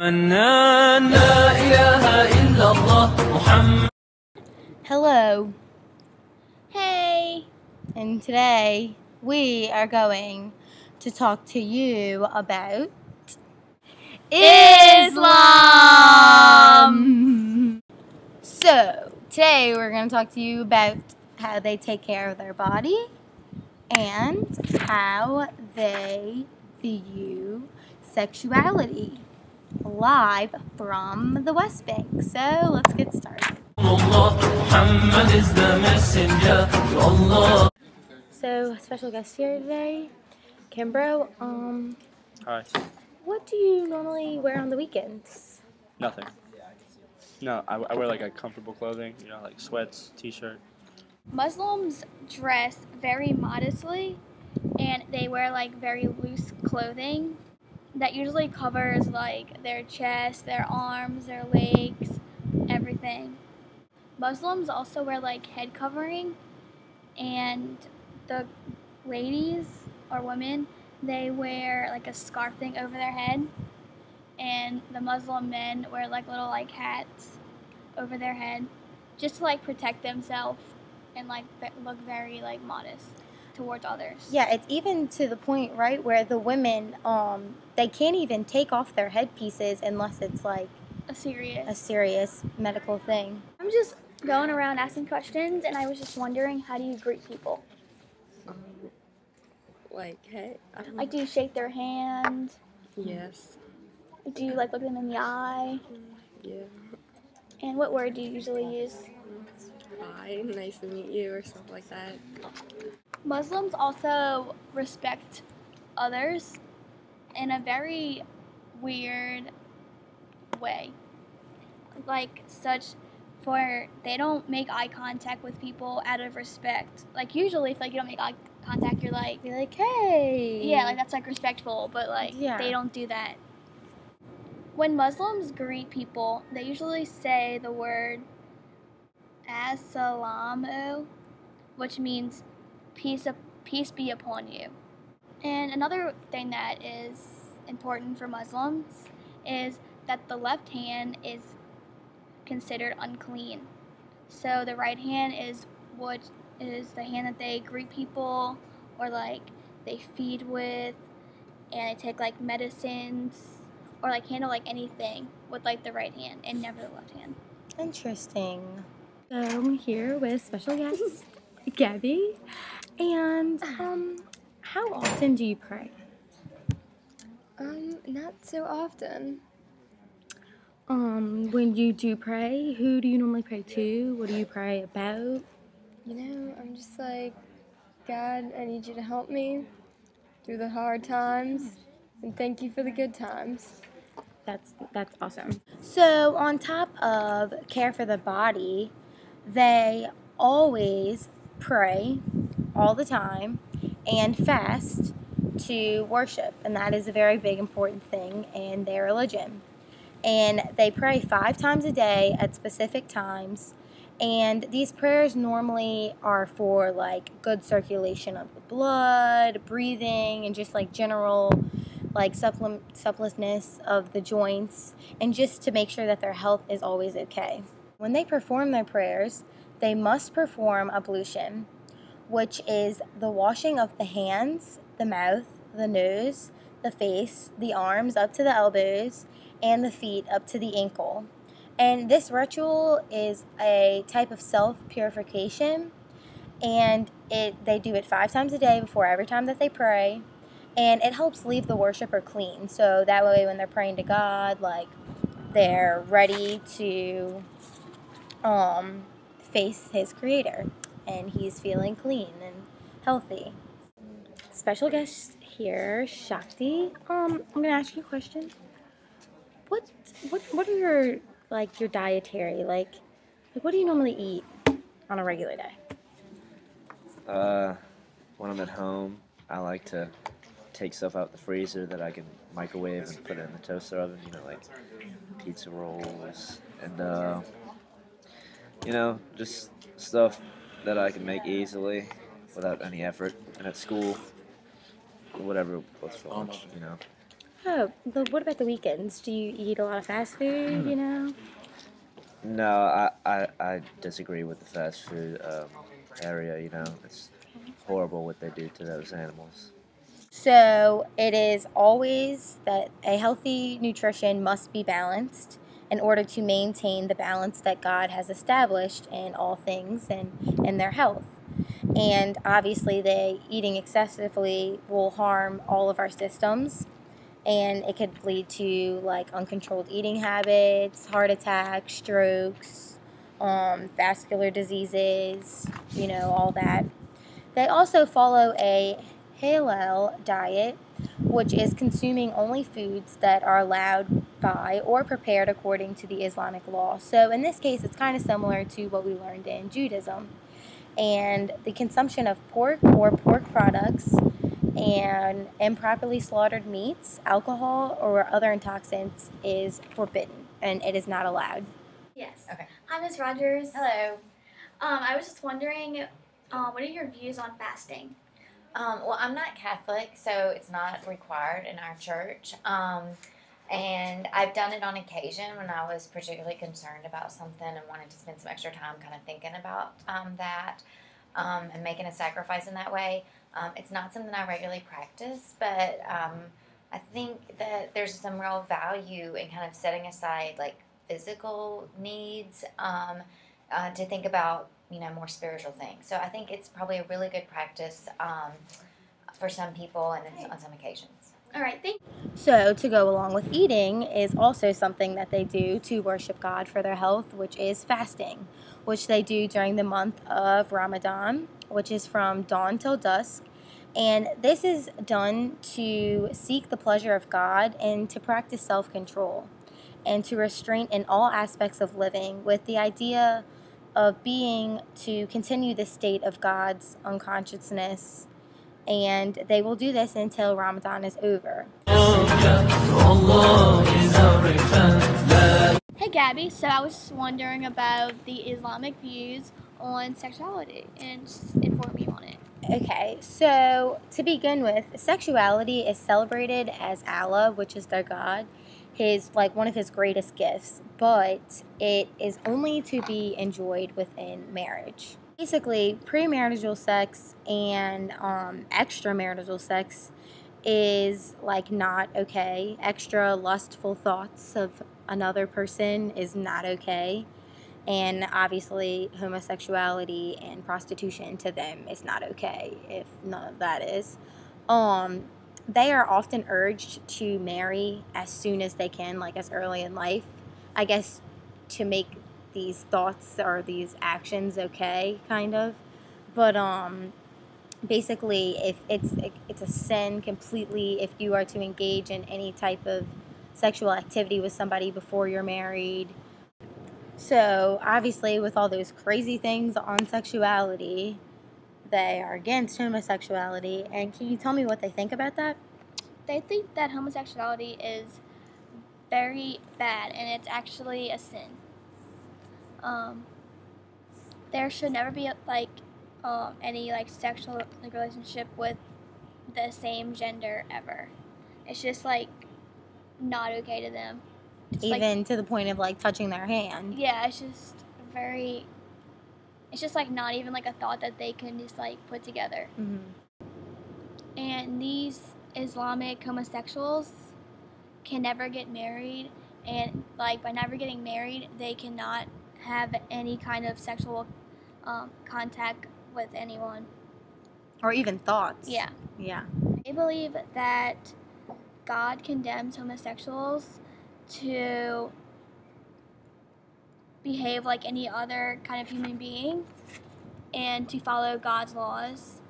Hello, Hey! and today we are going to talk to you about Islam! So, today we're going to talk to you about how they take care of their body and how they view sexuality, live from the West Bank. So, let's get started. So, special guest here today, Kimbro. Hi. What do you normally wear on the weekends? Nothing. No, I wear like a comfortable clothing, like sweats, t-shirt. Muslims dress very modestly and they wear like very loose clothing that usually covers like their chest, their arms, their legs, everything. Muslims also wear like head covering, and the ladies or women, they wear like a scarf thing over their head, and the Muslim men wear like little like hats over their head just to like protect themselves and like look very like modest towards others. Yeah, it's even to the point, right, where the women, they can't even take off their headpieces unless it's like A a serious. serious medical thing. I'm just going around asking questions, and I was just wondering, how do you greet people? Like, hey, I don't know. Like, do you shake their hand? Yes. Do you like look them in the eye? Yeah. And what word do you usually use? Hi, nice to meet you, or something like that. Muslims also respect others in a very weird way. Like, they don't make eye contact with people out of respect. Like, usually if like you don't make eye contact, you're like, Be like, hey. yeah, like that's like respectful, but like Yeah. they don't do that. When Muslims greet people, they usually say the word Assalamu, which means peace be upon you. And another thing that is important for Muslims is that the left hand is considered unclean. So the right hand is what is the hand that they greet people or like they feed with, and they take like medicines or like handle like anything with like the right hand and never the left hand. Interesting. So I'm here with special guest Gabby, and how often do you pray? Not so often. When you do pray, who do you normally pray to? What do you pray about? You know, I'm just like, God, I need you to help me through the hard times, and thank you for the good times. That's awesome. So on top of care for the body, they always pray all the time and fast to worship, and that is a very big important thing in their religion. And they pray 5 times a day at specific times, and these prayers normally are for like good circulation of the blood, breathing, and just like general like suppleness of the joints, and just to make sure that their health is always okay. When they perform their prayers, they must perform ablution, which is the washing of the hands, the mouth, the nose, the face, the arms up to the elbows, and the feet up to the ankle. And this ritual is a type of self-purification, and they do it 5 times a day before every time that they pray, and it helps leave the worshiper clean, so that way when they're praying to God, like, they're ready to face his creator, and he's feeling clean and healthy. Special guest here, Shakti. I'm gonna ask you a question. What are your dietary, like what do you normally eat on a regular day? When I'm at home, I like to take stuff out the freezer that I can microwave and put it in the toaster oven, like pizza rolls and, just stuff that I can make easily without any effort. And at school, whatever goes for lunch. Oh, but what about the weekends? Do you eat a lot of fast food, you know? No, I disagree with the fast food area. You know, it's horrible what they do to those animals. So it is always that a healthy nutrition must be balanced in order to maintain the balance that God has established in all things and in their health. And obviously, they eating excessively will harm all of our systems, and it could lead to like uncontrolled eating habits, heart attacks, strokes, vascular diseases, all that. They also follow a halal diet, which is consuming only foods that are allowed by or prepared according to the Islamic law. So in this case, it's kind of similar to what we learned in Judaism. And the consumption of pork or pork products and improperly slaughtered meats, alcohol, or other intoxicants is forbidden, and it is not allowed. Yes. Okay. Hi, Ms. Rogers. Hello. I was just wondering, what are your views on fasting? Well, I'm not Catholic, so it's not required in our church. And I've done it on occasion when I was particularly concerned about something and wanted to spend some extra time kind of thinking about that and making a sacrifice in that way. It's not something I regularly practice, but I think that there's some real value in kind of setting aside like physical needs to think about more spiritual things. So I think it's probably a really good practice for some people and on some occasions. All right, thank you. So, to go along with eating is also something that they do to worship God for their health, which is fasting, which they do during the month of Ramadan, which is from dawn till dusk. And this is done to seek the pleasure of God and to practice self-control and to restraint in all aspects of living, with the idea of being to continue the state of God's unconsciousness. And they will do this until Ramadan is over. Hey, Gabby. So I was just wondering about the Islamic views on sexuality and just inform me on it. Okay, so to begin with, sexuality is celebrated as Allah, which is their God, one of his greatest gifts, but it is only to be enjoyed within marriage. Basically, premarital sex and extramarital sex is not okay. Extra lustful thoughts of another person is not okay. And obviously, homosexuality and prostitution to them is not okay, if none of that is. They are often urged to marry as soon as they can, as early in life, I guess, to make these thoughts or these actions okay, kind of. But basically, if it's a sin completely if you are to engage in any type of sexual activity with somebody before you're married. So, obviously, with all those crazy things on sexuality, they are against homosexuality. And can you tell me what they think about that? They think that homosexuality is very bad and it's actually a sin. There should never be any sexual relationship with the same gender ever. It's just not okay to them. It's Even to the point of touching their hand. Yeah, it's just not even a thought that they can just put together. Mm-hmm. And these Islamic homosexuals can never get married, and by never getting married, they cannot have any kind of sexual contact with anyone. Or even thoughts. Yeah. Yeah. They believe that God condemns homosexuals to behave like any other kind of human being and to follow God's laws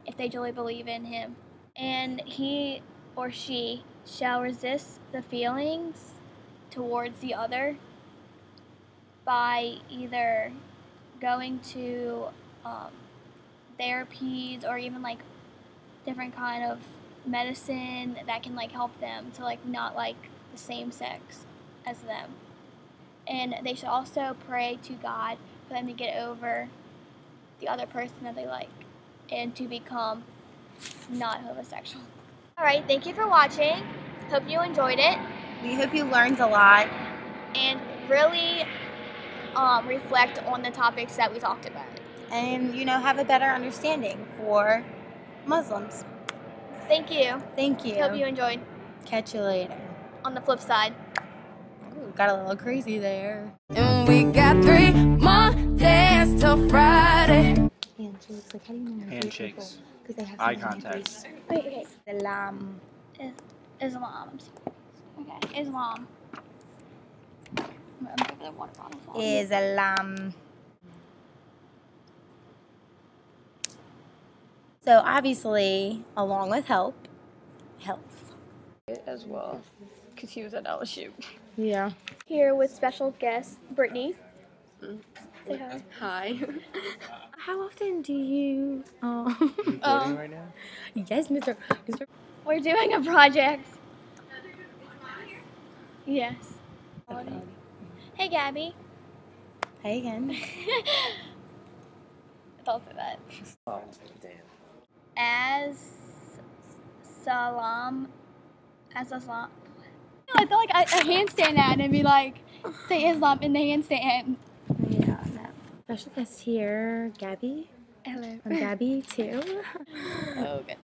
if they truly believe in Him. And he or she shall resist the feelings towards the other by either going to therapies or even different kind of medicine that can help them to not like the same sex as them. And they should also pray to God for them to get over the other person that they like and to become not homosexual. Alright, thank you for watching. Hope you enjoyed it We hope you learned a lot. and really reflect on the topics that we talked about. And, have a better understanding for Muslims. Thank you. Thank you. Hope you enjoyed. Catch you later. On the flip side. Ooh, got a little crazy there. And we got 3 more days till Friday. Handshakes. Like, how do you know? Handshakes. Because they have Eye some on their contact. face. Okay. Salam. Islam. Okay, Islam. I'm gonna put the water bottle for you. Islam. So obviously, along with health. As well, because he was at LSU. Yeah. Here with special guest Brittany. Say hi. Hi. How often do you? Recording right now? Yes, Mr. We're doing a project. Yes. Hey, Gabby. Hey again. Don't say that. Oh, damn. As Islam. I feel like a handstand ad and be like, say Islam in the handstand. Yeah. No. Special guest here, Gabby. Hello. I'm Gabby too. Okay.